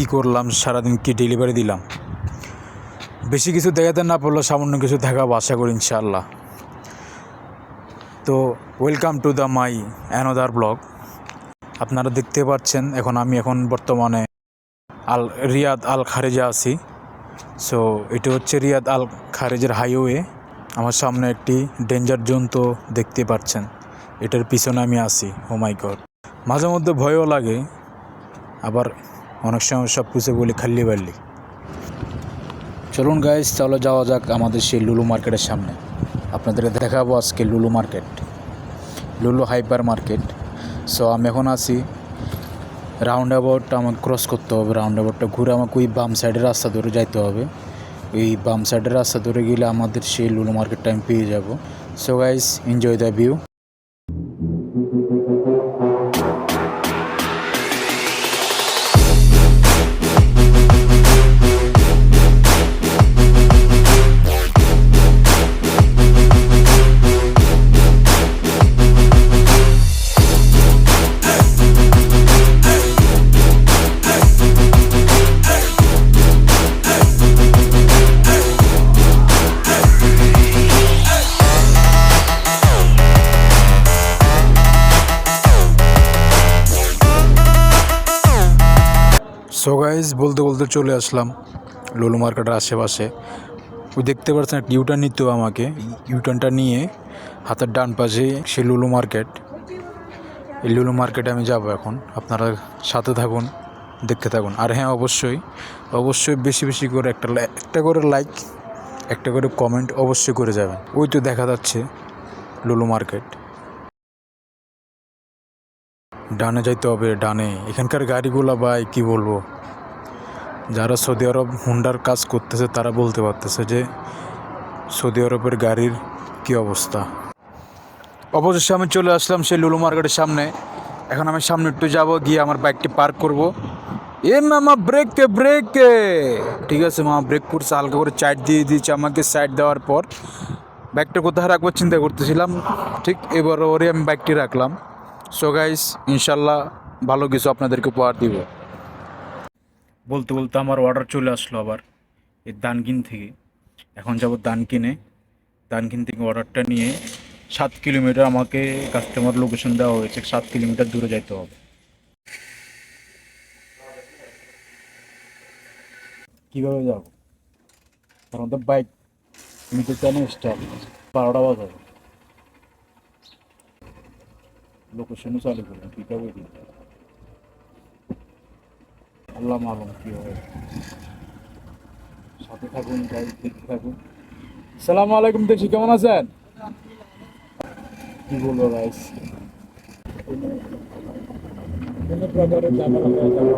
কী করলাম সারাদিন, কি ডেলিভারি দিলাম। বেশি কিছু দেখাতে না পারলেও সামান্য কিছু দেখাবো আশা করি ইনশাআল্লাহ। তো welcome to the my another blog. আপনারা দেখতে পাচ্ছেন আমি এখন বর্তমানে রিয়াদ আল খারেজে আছি। সো এটা হচ্ছে রিয়াদ আল খারেজের হাইওয়ে। আমার সামনে একটি ডেঞ্জার জোন তো দেখতে পাচ্ছেন, এটার পিছনে আমি আছি। ও মাই গড, মাঝে মধ্যে ভয়ও লাগে, আবার অনেক সময় সব কিছু বলি খাল্লি বাল্লি। চলুন গাইস, চলো যাওয়া যাক আমাদের সেই লুলু মার্কেটের সামনে। আপনাদেরকে দেখাবো আজকে লুলু মার্কেট, লুলু হাইপার মার্কেট। সো আমি এখন আছি রাউন্ড অ্যাবাউটটা আমাকে ক্রস করতে হবে। রাউন্ড অ্যাবাউটটা ঘুরে আমাকে ওই বাম সাইডের রাস্তা ধরে যাইতে হবে। ওই বাম সাইডের রাস্তা ধরে গেলে আমাদের সেই লুলু মার্কেটটা আমি পেয়ে যাব। So guys, enjoy the view. So guys, বলতে বলতে চলে আসলাম লুলু মার্কেটের আশেপাশে। ওই দেখতে পাচ্ছেন একটা ইউটার্ন নিতে হবে আমাকে। ইউটার্নটা নিয়ে হাতের ডান পাশে সে লুলু মার্কেট। এই লুলু মার্কেটে আমি যাব এখন। আপনারা সাথে থাকুন, দেখতে থাকুন। আর হ্যাঁ, অবশ্যই বেশি বেশি করে একটা করে লাইক, একটা করে কমেন্ট অবশ্যই করে যাবেন। ওই তো দেখা যাচ্ছে লুলু মার্কেট। ডানে যাইতে হবে, ডানে। এখানকার গাড়িগুলো ভাই কি বলবো, যারা সৌদি আরব হুন্ডার কাজ করতেছে তারা বলতে পারতেছে যে সৌদি আরবের গাড়ির কি অবস্থা। অবশেষে আমি চলে আসলাম সেই লুলু মার্কেটের সামনে। এখন আমি সামনে একটু যাবো, গিয়ে আমার বাইকটি পার্ক করব। মামা ব্রেকে। ঠিক আছে মামা, ব্রেক করছে, হালকা করে সাইড দিয়ে দিয়েছে আমাকে। সাইড দেওয়ার পর বাইকটা কোথায় রাখবো চিন্তা করতেছিলাম। ঠিক এবার ওরে আমি বাইকটি রাখলাম। সো গাইস, ইনশাল্লাহ ভালো কিছু আপনাদেরকে উপহার দিব। বলতে বলতে আমার অর্ডার চলে আসলো আবার এই দানকিন থেকে। এখন যাব দানকিন থেকে অর্ডারটা নিয়ে 7 কিলোমিটার আমাকে কাস্টমার লোকেশন দেওয়া হয়েছে, 7 কিলোমিটার দূরে যেতে হবে। কীভাবে যাব? কারণ তো বাইক নিতে চাই না, স্টার্ট 12টা বাজাবে। লোকেশনও চালু করলাম, কীভাবে দিই আল্লাহ মালুম কী হবে। সাথে থাকুন, দেখতে থাকুন। সালামু আলাইকুম, দেখি কেমন আছেন? কি বলবো গাইস, কোনো প্রকারের ঝামেলা হয়ে যাবে।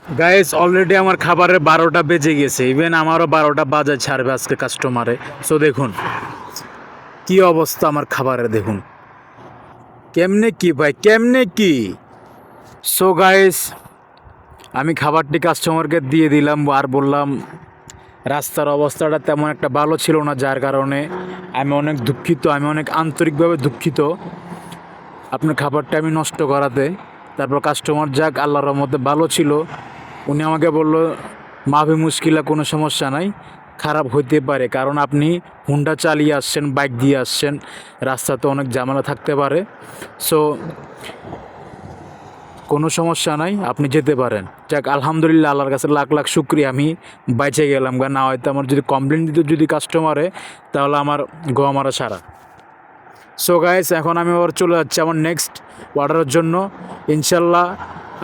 গাইস অলরেডি আমার খাবারের 12টা বেজে গেছে, ইভেন আমারও 12টা বাজে ছাড়বে আজকে কাস্টমারে। সো দেখুন কি অবস্থা আমার খাবারের, দেখুন কেমনে কি ভাই, কেমনে কি। সো গাইস আমি খাবারটি কাস্টমারকে দিয়ে দিলাম আর বললাম রাস্তার অবস্থাটা তেমন একটা ভালো ছিল না, যার কারণে আমি অনেক দুঃখিত, আমি অনেক আন্তরিকভাবে দুঃখিত আপনার খাবারটা আমি নষ্ট করাতে। তারপর কাস্টমার যাক আল্লাহর রহমতে ভালো ছিল, উনি আমাকে বলল মাফি মুশকিলা, কোনো সমস্যা নাই, খারাপ হইতে পারে কারণ আপনি হুন্ডা চালিয়ে আসছেন, বাইক দিয়ে আসছেন, রাস্তাতে অনেক ঝামেলা থাকতে পারে। সো কোনো সমস্যা নাই, আপনি যেতে পারেন। যাক আলহামদুলিল্লাহ, আল্লাহর কাছে লাখ লাখ শুক্রিয়া, আমি বাইচে গেলাম না হয়তো আমার যদি কমপ্লেন দিত যদি কাস্টমারে, তাহলে আমার গোয়া মারা সারা। সো গাইস এখন আমি আবার চলে যাচ্ছি আমার নেক্সট অর্ডারের জন্য। ইনশাল্লাহ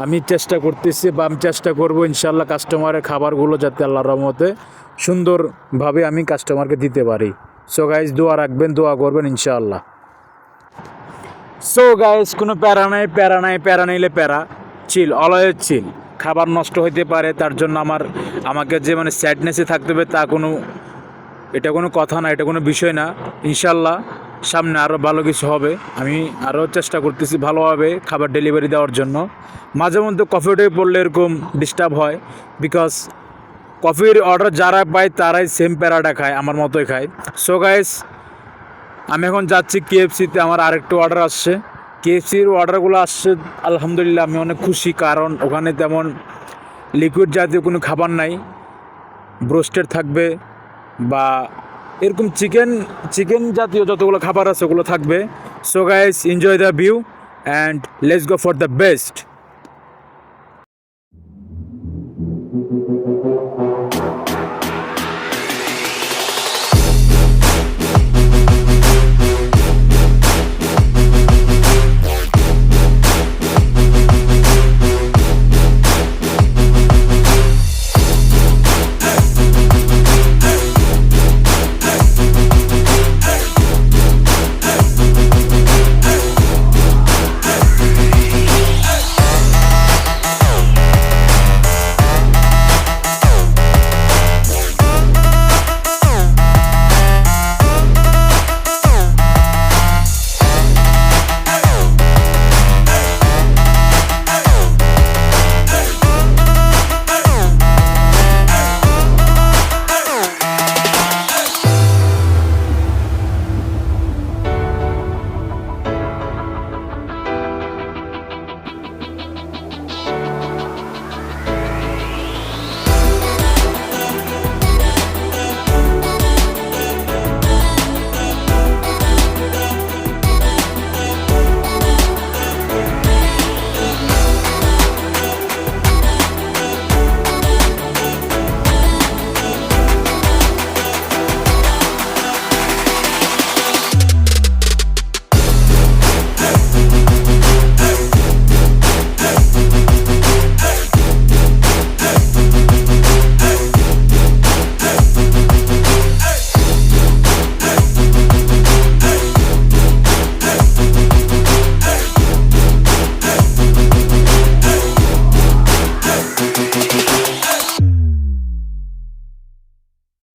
আমি চেষ্টা করতেছি বা আমি চেষ্টা করবো ইনশাল্লাহ কাস্টমারের খাবারগুলো যাতে আল্লাহর রহমতে সুন্দরভাবে আমি কাস্টমারকে দিতে পারি। সো গাইস দোয়া রাখবেন, দোয়া করবেন ইনশাআল্লাহ। সো গাইস কোনো প্যারা নাই, প্যারা নাই, প্যারা নিলে প্যারা, চিল, অলওয়েজ চিল। খাবার নষ্ট হইতে পারে, তার জন্য আমাকে যে মানে স্যাডনেসে থাকতে হবে তা এটা কোনো কথা না, এটা কোনো বিষয় না। ইনশাল্লাহ সামনে আরও ভালো কিছু হবে, আমি আরও চেষ্টা করতেছি ভালোভাবে খাবার ডেলিভারি দেওয়ার জন্য। মাঝে মধ্যে কফিতে পড়লে এরকম ডিস্টার্ব হয়, বিকজ কফির অর্ডার যারা পায় তারাই সেম প্যারাটা খায়, আমার মতোই খায়। সো গাইস আমি এখন যাচ্ছি কেএফসিতে, আমার আরেকটু অর্ডার আসছে, কেএফসির অর্ডারগুলো আসছে আলহামদুলিল্লাহ আমি অনেক খুশি, কারণ ওখানে তেমন লিকুইড জাতীয় কোনো খাবার নাই, ব্রোস্টেড থাকবে বা এরকম চিকেন জাতীয় যতগুলো খাবার আছে ওগুলো থাকবে। So guys enjoy the view and let's go for the best.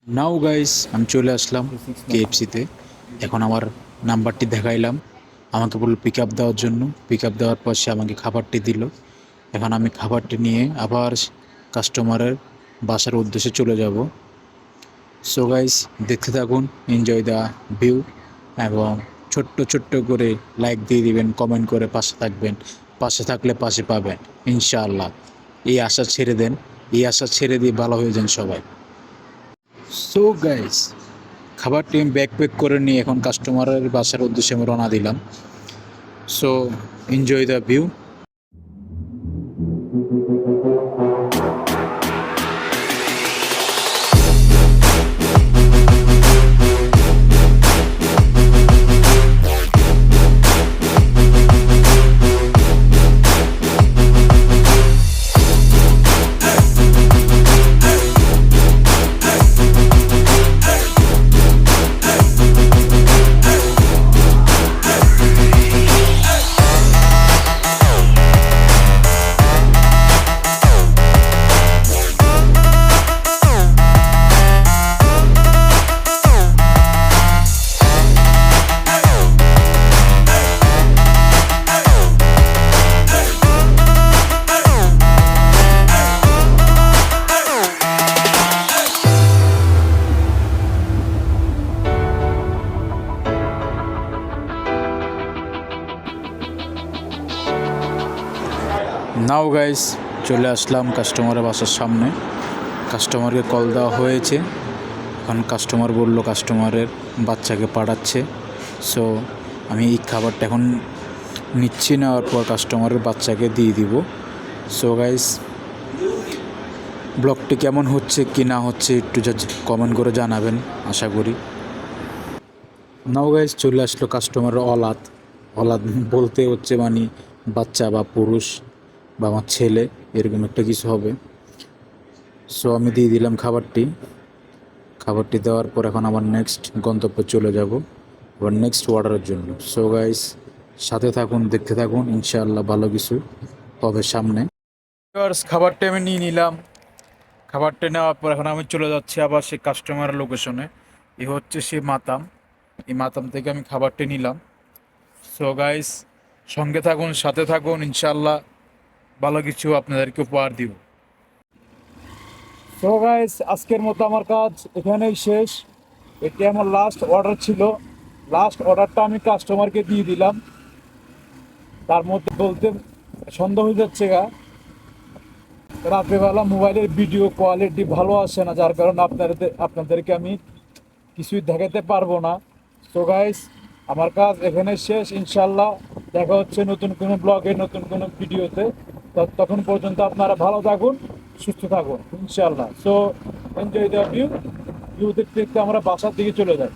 Now guys আমি চলে আসলাম কেএফসিতে, এখন আমার নাম্বারটি দেখাইলাম, আমাকে বলল পিক আপ দেওয়ার জন্য। পিক আপ দেওয়ার পর সে আমাকে খাবারটি দিল। এখন আমি খাবারটি নিয়ে আবার কাস্টমারের বাসার উদ্দেশ্যে চলে যাব। সো গাইস দেখতে থাকুন, এনজয় দ্য ভিউ, এবং ছোট্ট ছোট্ট করে লাইক দিয়ে দিবেন, কমেন্ট করে পাশে থাকবেন, পাশে থাকলে পাশে পাবেন ইনশাআল্লাহ। এই আশা ছেড়ে দেন, এই আশা ছেড়ে দিয়ে ভালো হয়ে যান সবাই। সো গাইস খাবারটি আমি ব্যাকপ্যাক করে নিয়ে এখন কাস্টমারের বাসার উদ্দেশ্যে আমি রওনা দিলাম। So enjoy the view. Now guys চলে আসলাম কাস্টমারের বাসার সামনে। কাস্টমারকে কল দেওয়া হয়েছে, এখন কাস্টমার বলল কাস্টমারের বাচ্চাকে পাঠাচ্ছে। সো আমি এই খাবারটা এখন নিচ্ছি, নেওয়ার পর কাস্টমারের বাচ্চাকে দিয়ে দিব। সো গাইস ব্লগটি কেমন হচ্ছে কি না হচ্ছে একটু কমেন্ট করে জানাবেন, আশা করি। নাও গাইস চলে আসলো কাস্টমারের অলাদ। অলাদ বলতে হচ্ছে মানে বাচ্চা বা পুরুষ বা আমার ছেলে, এরকম একটা কিছু হবে। সো আমি দিয়ে দিলাম খাবারটি দেওয়ার পর এখন আবার নেক্সট গন্তব্যে চলে যাব, আবার নেক্সট অর্ডারের জন্য। সো গাইস সাথে থাকুন, দেখতে থাকুন, ইনশাআল্লাহ ভালো কিছু হবে সামনে। খাবারটা আমি নিয়ে নিলাম। খাবারটা নেওয়ার পর এখন আমি চলে যাচ্ছি আবার সেই কাস্টমারের লোকেশনে। এই হচ্ছে সে মাতাম, এই মাতাম থেকে আমি খাবারটা নিলাম। সো গাইস সঙ্গে থাকুন, সাথে থাকুন, ইনশাআল্লাহ ভালো কিছু আপনাদেরকে উপহার দিব। সো গাইস আজকের মতো আমার কাজ এখানেই শেষ। এটি আমার লাস্ট অর্ডার ছিল। লাস্ট অর্ডারটা আমি কাস্টমারকে দিয়ে দিলাম। তার মধ্যে বলতে সন্দেহ হয়ে যাচ্ছে রাত্রেবেলা মোবাইলের ভিডিও কোয়ালিটি ভালো আসে না, যার কারণে আপনাদেরকে আমি কিছুই দেখাতে পারবো না। সো গাইস আমার কাজ এখানে শেষ। ইনশাল্লাহ দেখা হচ্ছে নতুন কোনো ব্লগে, নতুন কোনো ভিডিওতে। তখন পর্যন্ত আপনারা ভালো থাকুন, সুস্থ থাকুন ইনশাল্লাহ। So enjoy the view. দেখতে দেখতে আমরা বাসার দিকে চলে যাই।